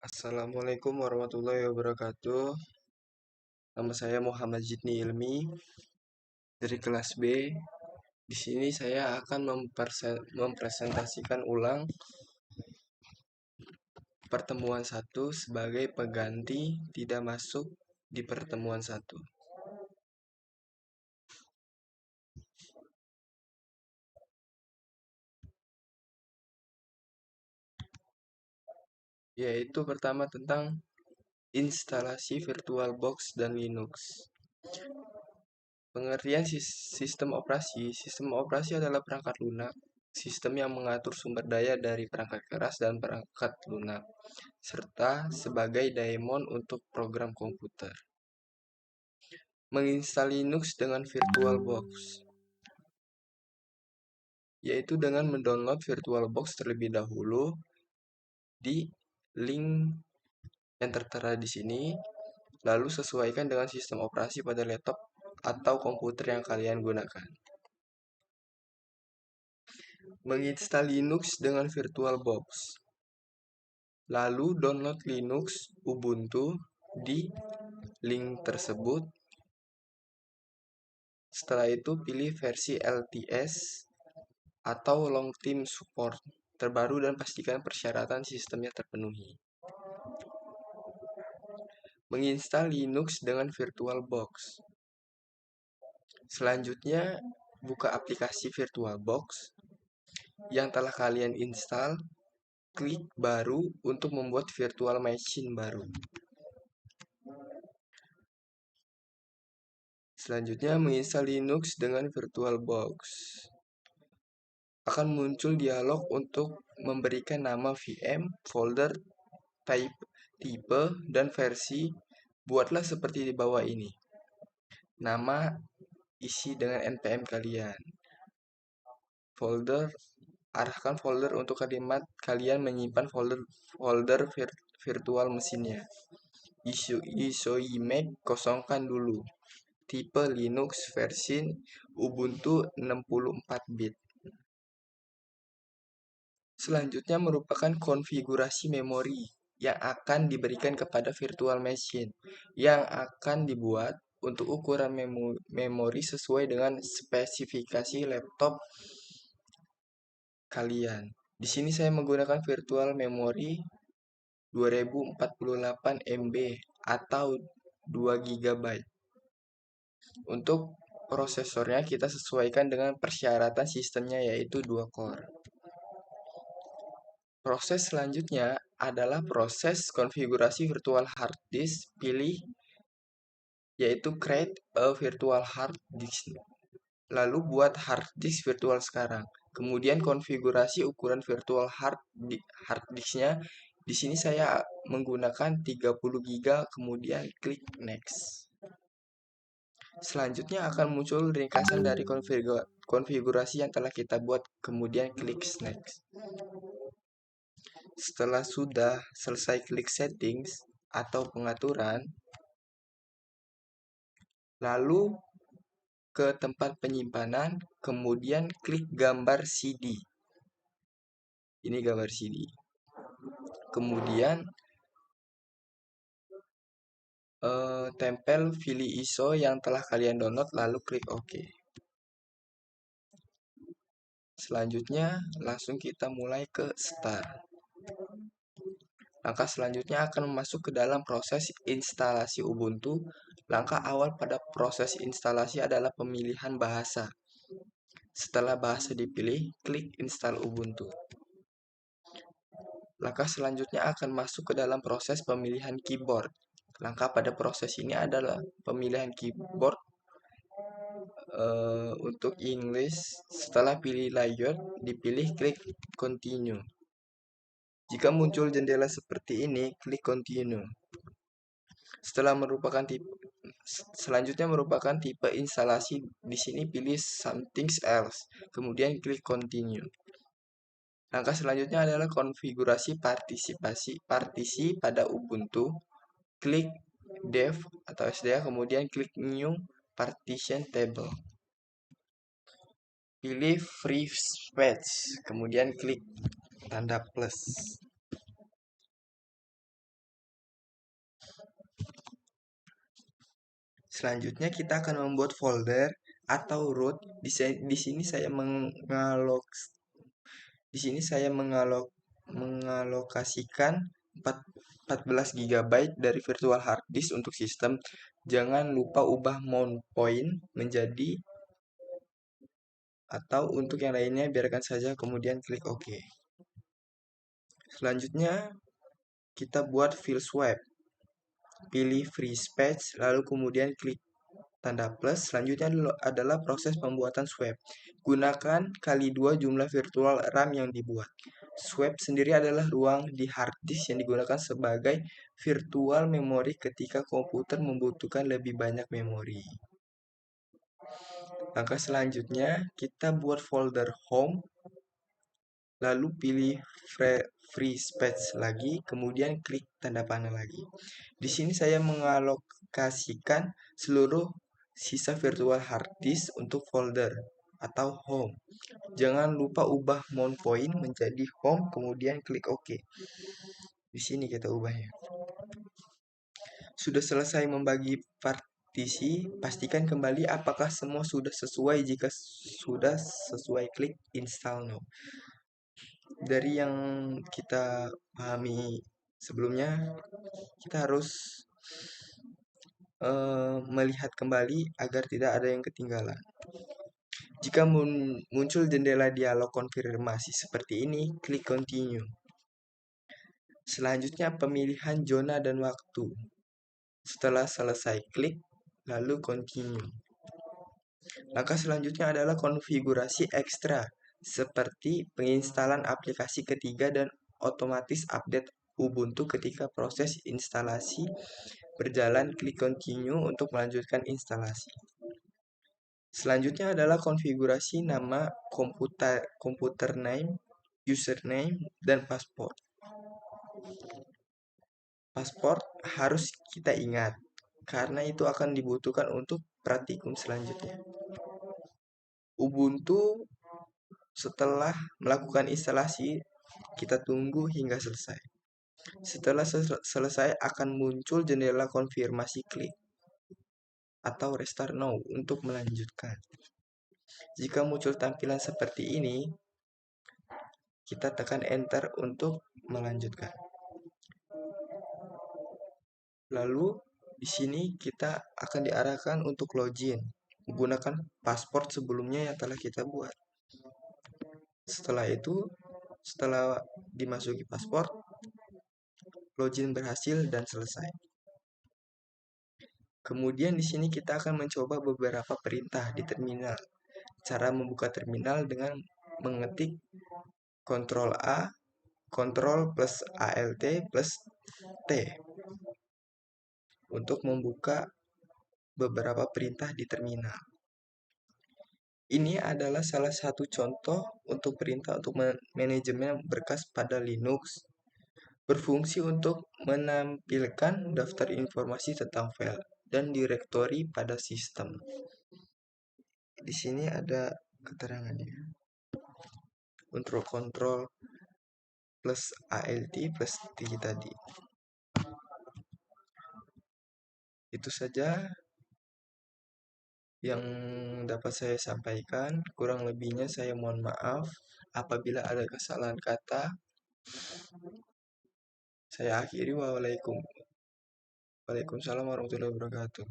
Assalamualaikum warahmatullahi wabarakatuh. Nama saya Muhammad Jidni Ilmi dari kelas B. Di sini saya akan mempresentasikan ulang pertemuan 1 sebagai pengganti tidak masuk di pertemuan 1. Yaitu pertama tentang instalasi VirtualBox dan Linux. Pengertian sistem operasi. Sistem operasi adalah perangkat lunak, sistem yang mengatur sumber daya dari perangkat keras dan perangkat lunak, serta sebagai daemon untuk program komputer. Menginstal Linux dengan VirtualBox, yaitu dengan mendownload VirtualBox terlebih dahulu di link yang tertera di sini, lalu sesuaikan dengan sistem operasi pada laptop atau komputer yang kalian gunakan. Menginstal Linux dengan VirtualBox. Lalu download Linux Ubuntu di link tersebut. Setelah itu pilih versi LTS atau Long Term Support terbaru dan pastikan persyaratan sistemnya terpenuhi. Menginstal Linux dengan VirtualBox. Selanjutnya, buka aplikasi VirtualBox yang telah kalian install. Klik baru untuk membuat virtual machine baru. Selanjutnya, menginstal Linux dengan VirtualBox. Akan muncul dialog untuk memberikan nama VM, folder, tipe, dan versi. Buatlah seperti di bawah ini. Nama isi dengan npm kalian. Folder, arahkan folder untuk kalimat kalian menyimpan folder virtual mesinnya. ISO image kosongkan dulu. Tipe Linux versi Ubuntu 64 bit. Selanjutnya merupakan konfigurasi memori yang akan diberikan kepada virtual machine yang akan dibuat untuk ukuran memori sesuai dengan spesifikasi laptop kalian. Di sini saya menggunakan virtual memory 2048 MB atau 2 GB. Untuk prosesornya kita sesuaikan dengan persyaratan sistemnya yaitu 2 core. Proses selanjutnya adalah proses konfigurasi virtual hard disk. Pilih yaitu create a virtual hard disk. Lalu buat hard disk virtual sekarang. Kemudian konfigurasi ukuran virtual hard disknya. Di sini saya menggunakan 30 GB, kemudian klik next. Selanjutnya akan muncul ringkasan dari konfigurasi yang telah kita buat, kemudian klik next. Setelah sudah selesai, klik settings atau pengaturan, lalu ke tempat penyimpanan, kemudian klik gambar CD. Ini gambar CD. Kemudian tempel file ISO yang telah kalian download, lalu klik OK. Selanjutnya langsung kita mulai ke start. Langkah selanjutnya akan masuk ke dalam proses instalasi Ubuntu. Langkah awal pada proses instalasi adalah pemilihan bahasa. Setelah bahasa dipilih, klik install Ubuntu. Langkah selanjutnya akan masuk ke dalam proses pemilihan keyboard. Langkah pada proses ini adalah pemilihan keyboard untuk English. Setelah pilih layout, dipilih klik continue. Jika muncul jendela seperti ini, klik continue. Selanjutnya merupakan tipe instalasi. Di sini pilih something else, kemudian klik continue. Langkah selanjutnya adalah konfigurasi partisi pada Ubuntu. Klik dev atau SDA, kemudian klik new partition table. Pilih free space, kemudian klik tanda plus. Selanjutnya kita akan membuat folder atau root. Di sini saya mengalokasikan 14 GB dari virtual hard disk untuk sistem. Jangan lupa ubah mount point menjadi atau untuk yang lainnya biarkan saja kemudian klik OK. Selanjutnya kita buat file swap. Pilih free space lalu kemudian klik tanda plus. Selanjutnya adalah proses pembuatan swap. Gunakan kali 2 jumlah virtual RAM yang dibuat. Swap sendiri adalah ruang di hard disk yang digunakan sebagai virtual memory ketika komputer membutuhkan lebih banyak memori. Langkah selanjutnya kita buat folder home, lalu pilih free space lagi, kemudian klik tanda panah lagi. Di sini saya mengalokasikan seluruh sisa virtual hard disk untuk folder atau home. Jangan lupa ubah mount point menjadi home, kemudian klik OK. Di sini kita ubahnya. Sudah selesai membagi partisi, pastikan kembali apakah semua sudah sesuai. Jika sudah sesuai, klik install now. Dari yang kita pahami sebelumnya, kita harus melihat kembali agar tidak ada yang ketinggalan. Jika muncul jendela dialog konfirmasi seperti ini, klik continue. Selanjutnya pemilihan zona dan waktu. Setelah selesai, klik lalu continue. Langkah selanjutnya adalah konfigurasi ekstra, seperti penginstalan aplikasi ketiga dan otomatis update Ubuntu ketika proses instalasi berjalan. Klik continue untuk melanjutkan instalasi. Selanjutnya adalah konfigurasi nama komputer name, username, dan password. Password harus kita ingat, karena itu akan dibutuhkan untuk praktikum selanjutnya. Ubuntu setelah melakukan instalasi, kita tunggu hingga selesai. Setelah selesai akan muncul jendela konfirmasi, klik atau restart now untuk melanjutkan. Jika muncul tampilan seperti ini, kita tekan enter untuk melanjutkan. Lalu di sini kita akan diarahkan untuk login menggunakan password sebelumnya yang telah kita buat. Setelah itu, setelah dimasuki password, login berhasil dan selesai. Kemudian di sini kita akan mencoba beberapa perintah di terminal. Cara membuka terminal dengan mengetik Ctrl A, Ctrl plus Alt plus T untuk membuka beberapa perintah di terminal. Ini adalah salah satu contoh untuk perintah untuk manajemen berkas pada Linux. Berfungsi untuk menampilkan daftar informasi tentang file dan direktori pada sistem. Di sini ada keterangannya. Untuk Ctrl plus Alt plus T tadi. Itu saja yang dapat saya sampaikan. Kurang lebihnya saya mohon maaf apabila ada kesalahan kata. Saya akhiri. Waalaikumsalam warahmatullahi wabarakatuh.